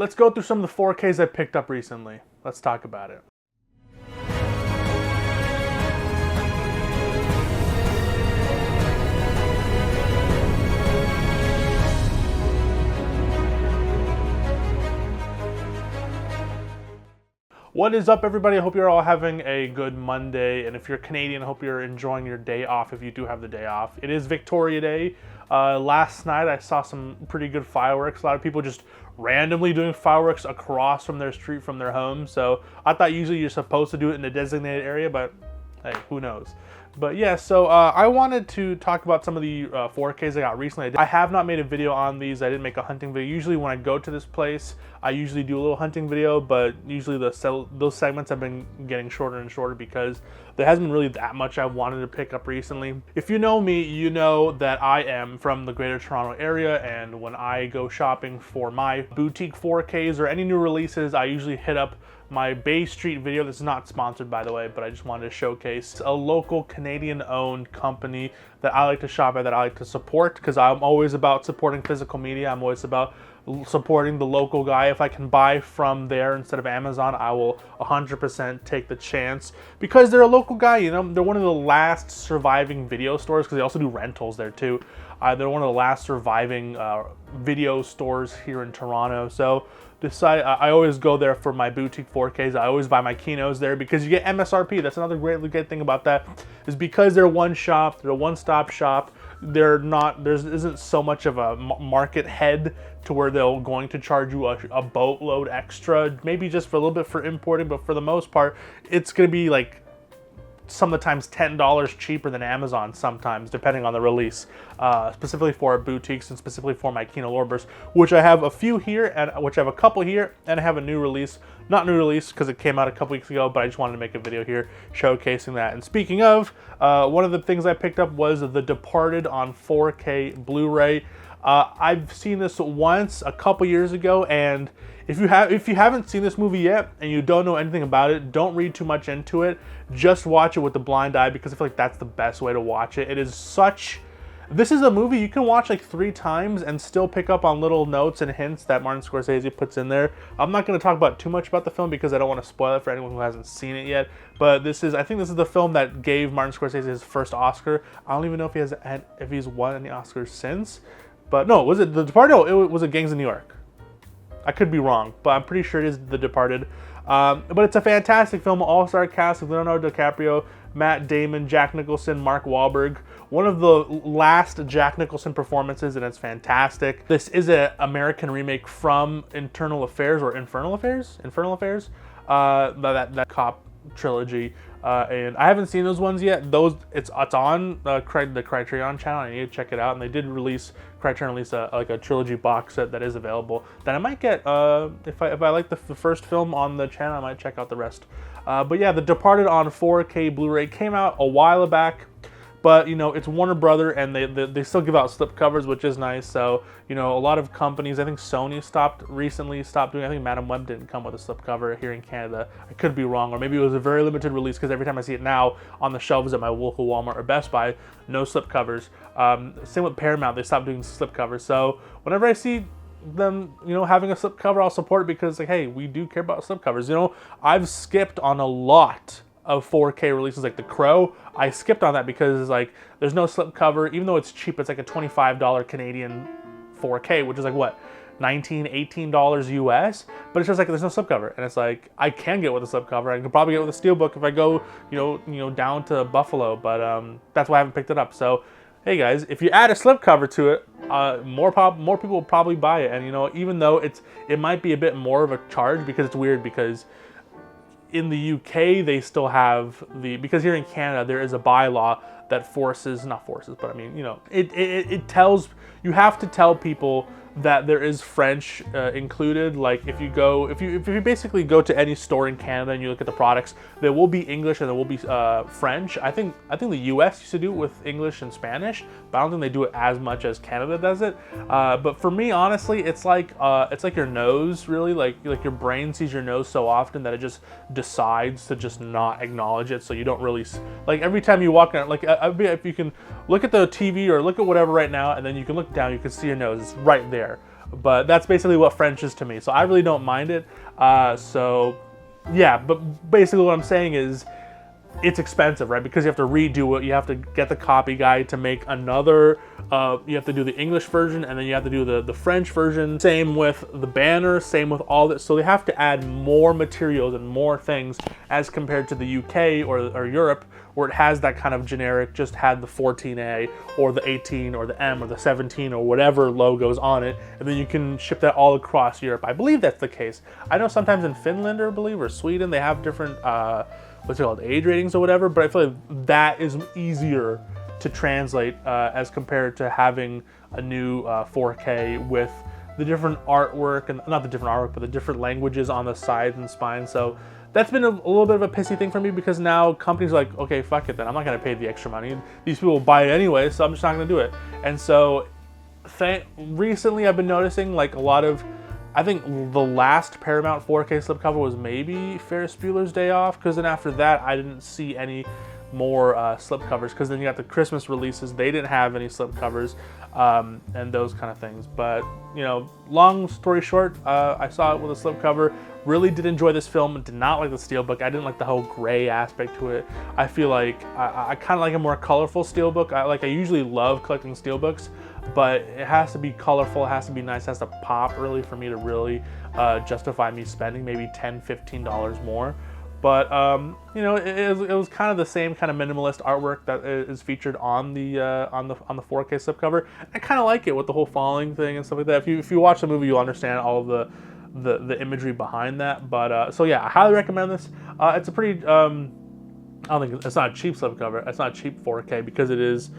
let's go through some of the 4Ks I picked up recently. Let's talk about it. What is up, everybody? I hope you're all having a good Monday, and if you're Canadian, I hope you're enjoying your day off if you do have the day off. It is Victoria Day. Last night I saw some pretty good fireworks. A lot of people just randomly doing fireworks across from their street, from their home. So I thought usually you're supposed to do it in a designated area, but hey, who knows? But yeah, so I wanted to talk about some of the 4Ks I got recently. I have not made a video on these. I didn't make a hunting video. Usually when I go to this place, I usually do a little hunting video, but usually those segments have been getting shorter and shorter because there hasn't been really that much I wanted to pick up recently. If you know me, you know that I am from the Greater Toronto area, and when I go shopping for my boutique 4Ks or any new releases, I usually hit up my Bay Street video. This is not sponsored, by the way, but I just wanted to showcase a local Canadian-owned company that I like to shop at, that I like to support, because I'm always about supporting physical media. I'm always about supporting the local guy. If I can buy from there instead of Amazon, I will 100% take the chance, because they're a local guy. You know, they're one of the last surviving video stores, because they also do rentals there too. They're one of the last surviving video stores here in Toronto. So I always go there for my boutique 4Ks. I always buy my Kinos there because you get MSRP. That's another great thing about that, is because they're one shop, they're a one-stop shop. There isn't so much of a market head to where they're going to charge you a boatload extra, maybe just for a little bit for importing, but for the most part, it's going to be like some of the times $10 cheaper than Amazon sometimes, depending on the release, specifically for boutiques and specifically for my Kino Lorbeers, which I have a few here, and which I have a couple here, and I have a new release. Not new release because it came out a couple weeks ago, but I just wanted to make a video here showcasing that. And speaking of, one of the things I picked up was The Departed on 4K Blu-ray. I've seen this once a couple years ago, and if you haven't seen this movie yet and you don't know anything about it, don't read too much into it. Just watch it with the blind eye, because I feel like that's the best way to watch it. This is a movie you can watch like 3 times and still pick up on little notes and hints that Martin Scorsese puts in there. I'm not going to talk about too much about the film because I don't want to spoil it for anyone who hasn't seen it yet. But I think this is the film that gave Martin Scorsese his first Oscar. I don't even know if he's won any Oscars since. But no, was it The Departed? No, it was Gangs of New York. I could be wrong, but I'm pretty sure it is The Departed. But it's a fantastic film, all-star cast with Leonardo DiCaprio, Matt Damon, Jack Nicholson, Mark Wahlberg. One of the last Jack Nicholson performances, and it's fantastic. This is an American remake from Infernal Affairs, that cop trilogy. And I haven't seen those ones yet. It's on the Criterion channel. I need to check it out. And they did Criterion release a trilogy box set that is available that I might get. If I like the first film on the channel, I might check out the rest. But yeah, The Departed on 4K Blu-ray came out a while back. But, you know, it's Warner Brother, and they still give out slipcovers, which is nice. So, you know, a lot of companies, I think Sony recently stopped doing, I think Madame Web didn't come with a slipcover here in Canada. I could be wrong, or maybe it was a very limited release, because every time I see it now on the shelves at my local Walmart or Best Buy, no slipcovers. Same with Paramount, they stopped doing slipcovers. So whenever I see them, you know, having a slipcover, I'll support it, because, like, hey, we do care about slipcovers. You know, I've skipped on a lot of 4K releases, like The Crow. I skipped on that because, like, there's no slipcover. Even though it's cheap, it's like a $25 Canadian 4K, which is like what, $19, $18 US, but it's just like there's no slipcover, and it's like I can get with a slipcover. I can probably get with a steelbook if I go, you know, down to Buffalo, but that's why I haven't picked it up. So hey guys, if you add a slipcover to it, more people will probably buy it. And you know, even though it might be a bit more of a charge, because it's weird, because in the UK they still have because here in Canada there is a bylaw that not forces, but I mean, you know, it tells, you have to tell people that there is French included. Like if you basically go to any store in Canada and you look at the products, there will be English and there will be French. I think the US used to do it with English and Spanish, but I don't think they do it as much as Canada does it. But for me, honestly, it's like your nose, really. Like your brain sees your nose so often that it just decides to just not acknowledge it. So you don't really, like, every time you walk around, like if you can look at the TV or look at whatever right now, and then you can look down, you can see your nose. It's right there. but that's basically what French is to me. So I really don't mind it. So yeah, but basically what I'm saying is it's expensive, right? Because you have to redo it. You have to get the copy guide to make another. You have to do the English version, and then you have to do the French version. Same with the banner, same with all that. So they have to add more materials and more things as compared to the UK or Europe, where it has that kind of generic, just had the 14A or the 18 or the M or the 17 or whatever logos on it, and then you can ship that all across Europe. I believe that's the case. I know sometimes in Finland, or Sweden, they have different what's it called, age ratings or whatever, but I feel like that is easier to translate as compared to having a new 4K with the different artwork, and not the different artwork, but the different languages on the sides and spines. So that's been a little bit of a pissy thing for me, because now companies are like, okay, fuck it then, I'm not gonna pay the extra money. These people will buy it anyway, so I'm just not gonna do it. And so recently I've been noticing like a lot of, I think the last Paramount 4K slipcover was maybe Ferris Bueller's Day Off, because then after that I didn't see any more slipcovers, because then you got the Christmas releases, they didn't have any slipcovers, and those kind of things. But you know, long story short, I saw it with a slipcover, really did enjoy this film, did not like the steelbook. I didn't like the whole gray aspect to it. I feel like I kind of like a more colorful steelbook. I usually love collecting steelbooks, but it has to be colorful, it has to be nice, it has to pop really for me to really justify me spending maybe $10, $15 more. But you know, it was kind of the same kind of minimalist artwork that is featured on the 4K slipcover. I kind of like it with the whole falling thing and stuff like that. If you watch the movie, you'll understand all of the imagery behind that. But so yeah, I highly recommend this. It's a pretty I don't think it's not a cheap slipcover. It's not a cheap 4K, because it is.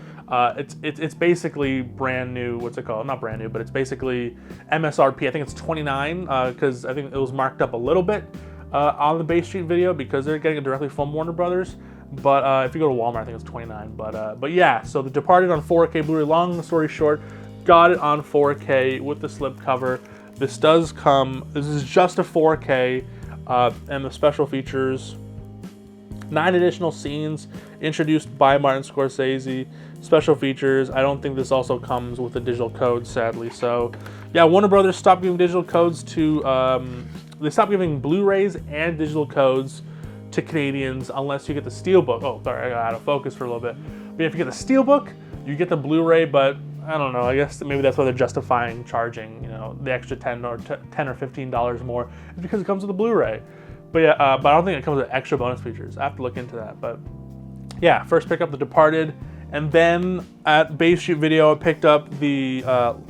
It's basically brand new. What's it called? Not brand new, but it's basically MSRP. I think it's $29, because I think it was marked up a little bit on the Bay Street video, because they're getting it directly from Warner Brothers. But if you go to Walmart, I think it's $29. But yeah, so The Departed on 4K Blu-ray. Long story short, got it on 4K with the slipcover. This does come. This is just a 4K, and the special features. 9 additional scenes introduced by Martin Scorsese. Special features. I don't think this also comes with a digital code, sadly. So, yeah, Warner Brothers stopped giving digital codes to. They stopped giving Blu-rays and digital codes to Canadians unless you get the steelbook. Oh, sorry, I got out of focus for a little bit. But if you get the steelbook, you get the Blu-ray. But I don't know. I guess maybe that's why they're justifying charging, you know, the extra $10 or $15 more, is because it comes with the Blu-ray. But yeah, but I don't think it comes with extra bonus features. I have to look into that. But yeah, first pick up The Departed, and then at Bay Street Video, I picked up the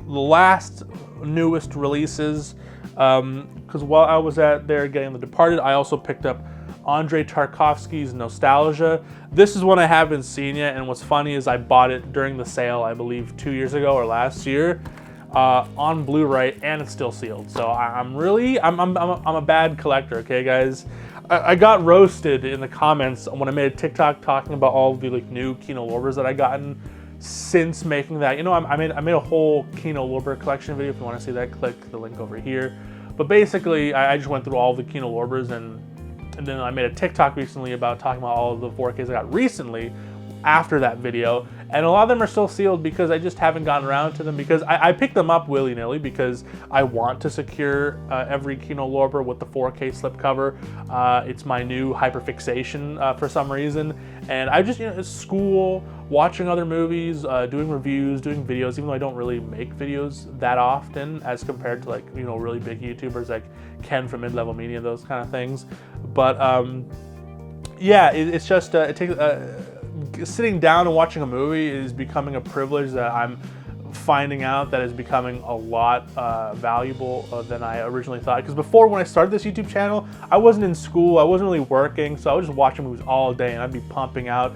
last newest releases. Because while I was there getting The Departed, I also picked up Andrei Tarkovsky's Nostalgia. This is one I haven't seen yet, and what's funny is I bought it during the sale, I believe 2 years ago or last year. On Blu-ray, and it's still sealed. So I'm a bad collector, okay, guys. I got roasted in the comments when I made a TikTok talking about all the like new Kino Lorbers that I gotten since making that. You know, I made a whole Kino Lorber collection video. If you want to see that, click the link over here. But basically, I just went through all the Kino Lorbers, and then I made a TikTok recently about talking about all of the 4Ks I got recently after that video, and a lot of them are still sealed because I just haven't gotten around to them, because I picked them up willy-nilly because I want to secure every Kino Lorber with the 4K slipcover. It's my new hyperfixation for some reason, and I just, you know, it's school, watching other movies, doing reviews, doing videos, even though I don't really make videos that often as compared to, like, you know, really big YouTubers like Ken from Mid-Level Media, those kind of things. But yeah, it's just it takes sitting down and watching a movie is becoming a privilege that I'm finding out that is becoming a lot valuable than I originally thought. Because before, when I started this YouTube channel, I wasn't in school, I wasn't really working, so I was just watching movies all day, and I'd be pumping out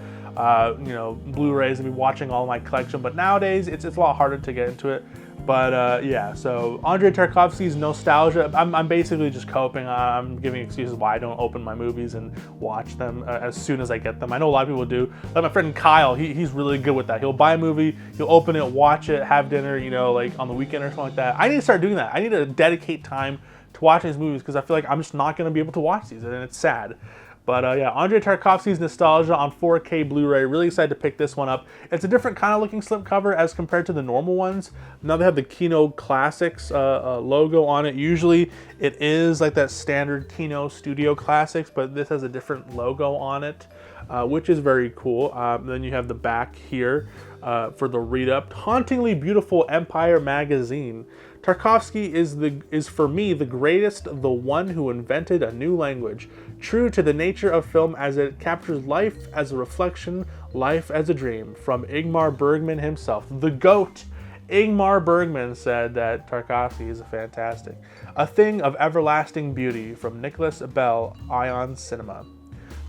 you know, Blu-rays and be watching all my collection. But nowadays, it's a lot harder to get into it. But yeah, so Andrei Tarkovsky's Nostalgia, I'm basically just coping. I'm giving excuses why I don't open my movies and watch them as soon as I get them. I know a lot of people do. Like my friend Kyle, he's really good with that. He'll buy a movie, he'll open it, watch it, have dinner, you know, like on the weekend or something like that. I need to start doing that. I need to dedicate time to watch these movies, because I feel like I'm just not going to be able to watch these, and it's sad. But yeah, Andrei Tarkovsky's Nostalgia on 4K Blu-ray. Really excited to pick this one up. It's a different kind of looking slipcover as compared to the normal ones. Now they have the Kino Classics logo on it. Usually it is like that standard Kino Studio Classics, but this has a different logo on it, which is very cool. Then you have the back here for the read-up. Hauntingly Beautiful Empire Magazine. Tarkovsky is for me the greatest, the one who invented a new language, true to the nature of film as it captures life as a reflection, life as a dream. From Ingmar Bergman himself, the GOAT. Ingmar Bergman said that Tarkovsky is fantastic. A thing of everlasting beauty, from Nicholas Bell, Ion Cinema.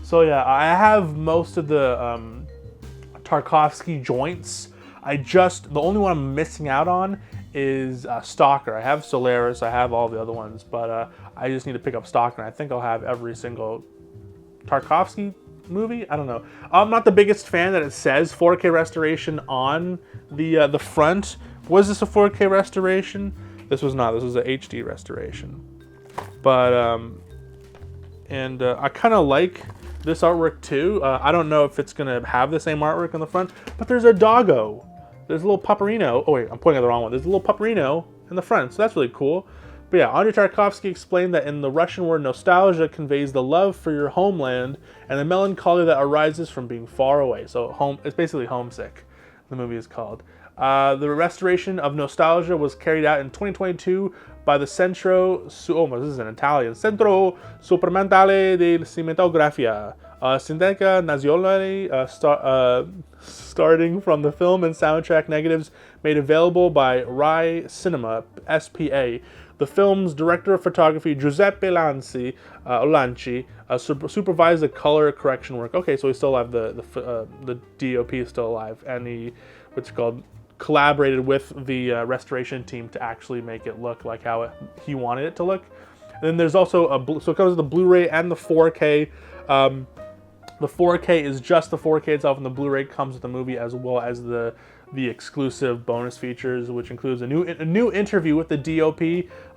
So yeah, I have most of the Tarkovsky joints. The only one I'm missing out on is Stalker. I have Solaris, I have all the other ones, but I just need to pick up Stalker, and I think I'll have every single Tarkovsky movie. I don't know. I'm not the biggest fan that it says 4K restoration on the front. Was this a 4K restoration? This was not. This was a HD restoration. But I kind of like this artwork too. I don't know if it's gonna have the same artwork on the front, but there's a doggo. There's a little Paparino. Oh wait, I'm pointing at the wrong one. There's a little Paparino in the front, so that's really cool. But yeah, Andrei Tarkovsky explained that in the Russian word nostalgia conveys the love for your homeland and the melancholy that arises from being far away. So it's basically homesick, the movie is called. The restoration of Nostalgia was carried out in 2022 by the this is in Italian, Centro Sperimentale di Cinematografia, Sindaca Nazionale, starting from the film and soundtrack negatives made available by Rai Cinema, SPA. The film's director of photography, Giuseppe Lanci, supervised the color correction work. Okay, so he's still alive. The DOP is still alive, and he, collaborated with the restoration team to actually make it look like how he wanted it to look. And then there's also so it comes with the Blu-ray and the 4K. The 4K is just the 4K itself, and the Blu-ray comes with the movie as well as the exclusive bonus features, which includes a new interview with the DOP,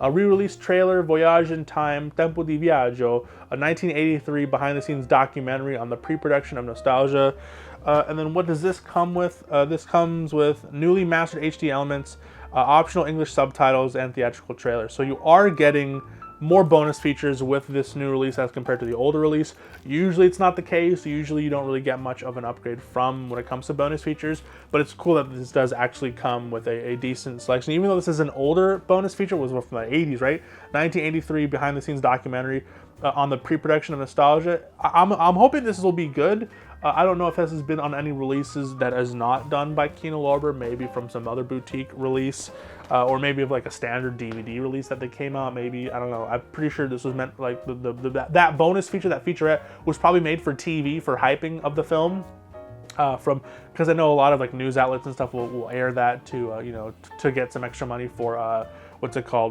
a re-release trailer, Voyage in Time, Tempo di Viaggio, a 1983 behind-the-scenes documentary on the pre-production of Nostalgia. And then what does this come with? This comes with newly mastered HD elements, optional English subtitles, and theatrical trailer. So you are getting more bonus features with this new release as compared to the older release. Usually it's not the case. Usually you don't really get much of an upgrade from when it comes to bonus features, but it's cool that this does actually come with a decent selection. Even though this is an older bonus feature, was from the 80s, right? 1983 behind the scenes documentary on the pre-production of Nostalgia. I'm hoping this will be good. I don't know if this has been on any releases that is not done by Kino Lorber, maybe from some other boutique release, or maybe of like a standard DVD release that they came out, maybe, I don't know. I'm pretty sure this was meant, like, that bonus feature, that featurette, was probably made for TV, for hyping of the film, because I know a lot of like news outlets and stuff will air that to, to get some extra money for,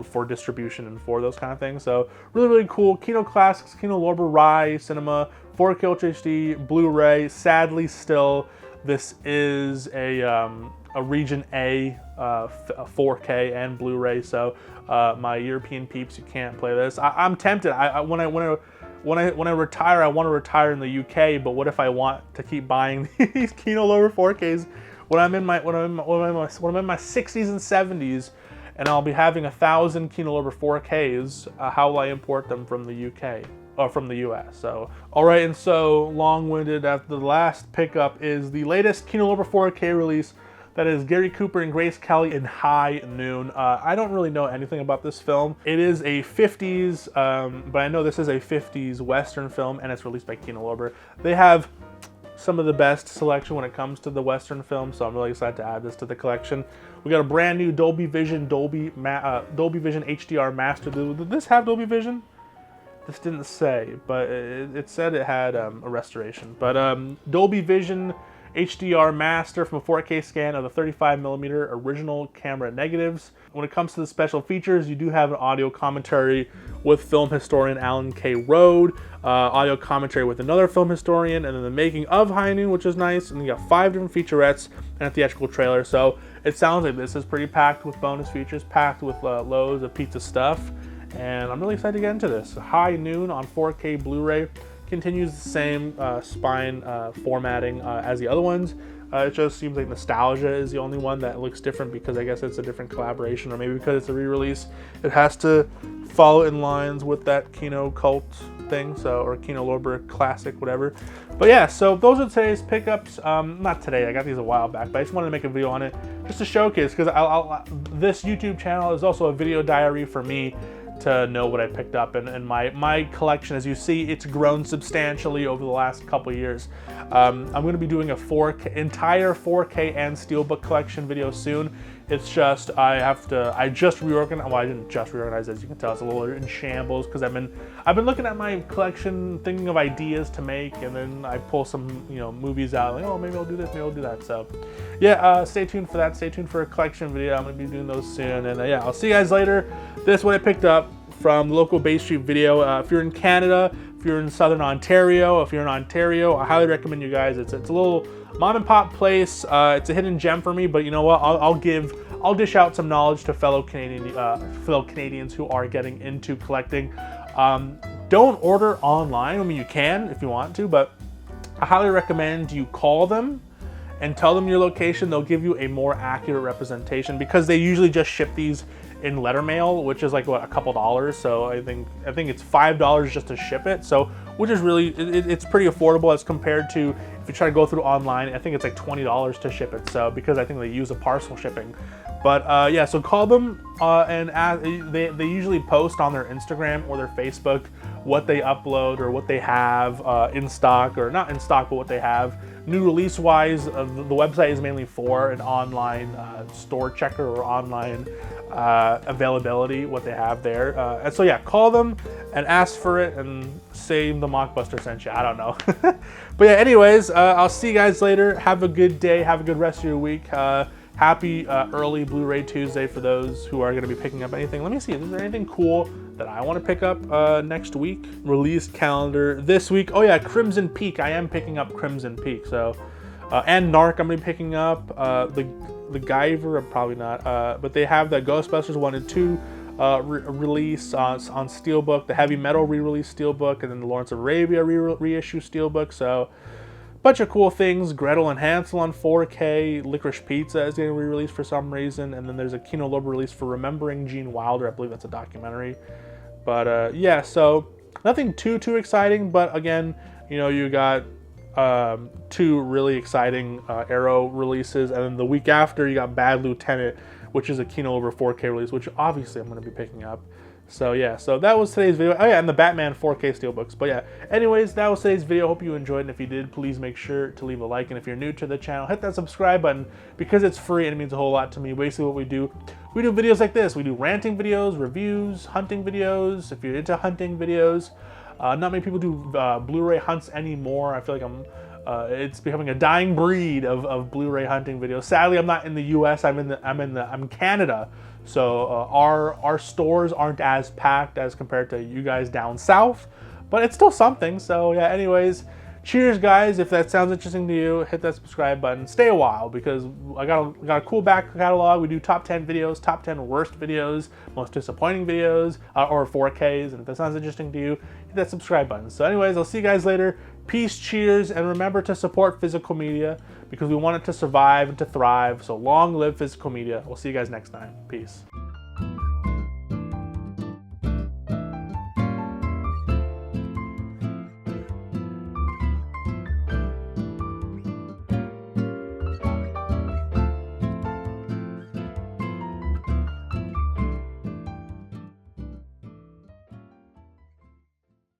for distribution and for those kind of things. So really, really cool. Kino Classics, Kino Lorber, Rai Cinema, 4K Ultra HD, Blu-ray. Sadly, still, this is a Region A 4K and Blu-ray. So my European peeps, you can't play this. I'm tempted. When I retire, I want to retire in the UK. But what if I want to keep buying these Kino Lorber 4Ks when I'm in my 60s and 70s? And I'll be having 1,000 Kino Lorber 4Ks. How will I import them from the UK or from the US? So, all right, and so long-winded. After the last pickup is the latest Kino Lorber 4K release. That is Gary Cooper and Grace Kelly in High Noon. I don't really know anything about this film. It is a 50s, but I know this is a 50s Western film, and it's released by Kino Lorber. They have some of the best selection when it comes to the Western film, so I'm really excited to add this to the collection. We got a brand new Dolby Vision HDR Master. Did this have Dolby Vision? This didn't say, but it said it had a restoration. But Dolby Vision HDR Master from a 4K scan of the 35mm original camera negatives. When it comes to the special features, you do have an audio commentary with film historian Alan K. Rode, audio commentary with another film historian, and then the making of High Noon, which is nice. And you got 5 different featurettes and a theatrical trailer. So it sounds like this is pretty packed with bonus features, packed with loads of pizza stuff. And I'm really excited to get into this. High Noon on 4K Blu-ray. continues the same spine formatting as the other ones. It just seems like Nostalgia is the only one that looks different because I guess it's a different collaboration, or maybe because it's a re-release, it has to follow in lines with that Kino Cult thing, so, or Kino Lorber Classic, whatever. But yeah, so those are today's pickups. Not today, I got these a while back, but I just wanted to make a video on it just to showcase, because this YouTube channel is also a video diary for me to know what I picked up, and my collection, as you see, it's grown substantially over the last couple years. I'm going to be doing a entire 4K and Steelbook collection video soon. It's just I just reorganized. Well, I didn't just reorganize, as you can tell, it's a little in shambles because I've been looking at my collection, thinking of ideas to make, and then I pull some movies out, like, oh, maybe I'll do this, maybe I'll do that. So yeah, stay tuned for that. Stay tuned for a collection video. I'm gonna be doing those soon, and yeah, I'll see you guys later. This is what I picked up from the local Bay Street video. If you're in Canada, if you're in Southern Ontario, if you're in Ontario, I highly recommend you guys. It's a little mom and pop place. It's a hidden gem for me, but you know what? I'll dish out some knowledge to fellow Canadians who are getting into collecting. Don't order online. I mean, you can if you want to, but I highly recommend you call them and tell them your location. They'll give you a more accurate representation because they usually just ship these in letter mail, which is like what, a couple dollars. So I think it's $5 just to ship it. So which is really, it's pretty affordable as compared to if you try to go through online. I think it's like $20 to ship it. So because I think they use a parcel shipping. But yeah, so call them and they usually post on their Instagram or their Facebook what they upload or what they have in stock, or not in stock, but what they have. New release wise, the website is mainly for an online store checker or online availability, what they have there. And so yeah, call them and ask for it and say the Mockbuster sent you. I don't know. But yeah, anyways, I'll see you guys later. Have a good day. Have a good rest of your week. Happy early Blu-ray Tuesday for those who are going to be picking up anything. Let me see, is there anything cool that I want to pick up next week? Release calendar this week. Oh yeah, Crimson Peak. I am picking up Crimson Peak. So, and Narc I'm going to be picking up. The Guyver, probably not. But they have the Ghostbusters 1 and 2 release on Steelbook, the Heavy Metal re-release Steelbook, and then the Lawrence of Arabia reissue Steelbook. So bunch of cool things. Gretel and Hansel on 4K. Licorice Pizza is getting re-released for some reason. And then there's a Kino Lorber release for Remembering Gene Wilder. I believe that's a documentary. But yeah, so nothing too exciting. But again, you got 2 really exciting Arrow releases. And then the week after, you got Bad Lieutenant, which is a Kino Lorber 4K release, which obviously I'm going to be picking up. So yeah, so that was today's video. Oh yeah, and the Batman 4K Steelbooks. But yeah, anyways, that was today's video. Hope you enjoyed, and if you did, please make sure to leave a like. And if you're new to the channel, hit that subscribe button because it's free and it means a whole lot to me. Basically what we do videos like this. We do ranting videos, reviews, hunting videos. If you're into hunting videos, not many people do Blu-ray hunts anymore. I feel like it's becoming a dying breed of Blu-ray hunting videos. Sadly, I'm not in the US. I'm in Canada. So our stores aren't as packed as compared to you guys down south, but it's still something. So yeah, anyways, cheers guys. If that sounds interesting to you, hit that subscribe button. Stay a while because I got a cool back catalog. We do top 10 videos, top 10 worst videos, most disappointing videos, or 4Ks. And if that sounds interesting to you, hit that subscribe button. So anyways, I'll see you guys later. Peace, cheers, and remember to support physical media because we want it to survive and to thrive. So long live physical media. We'll see you guys next time. Peace.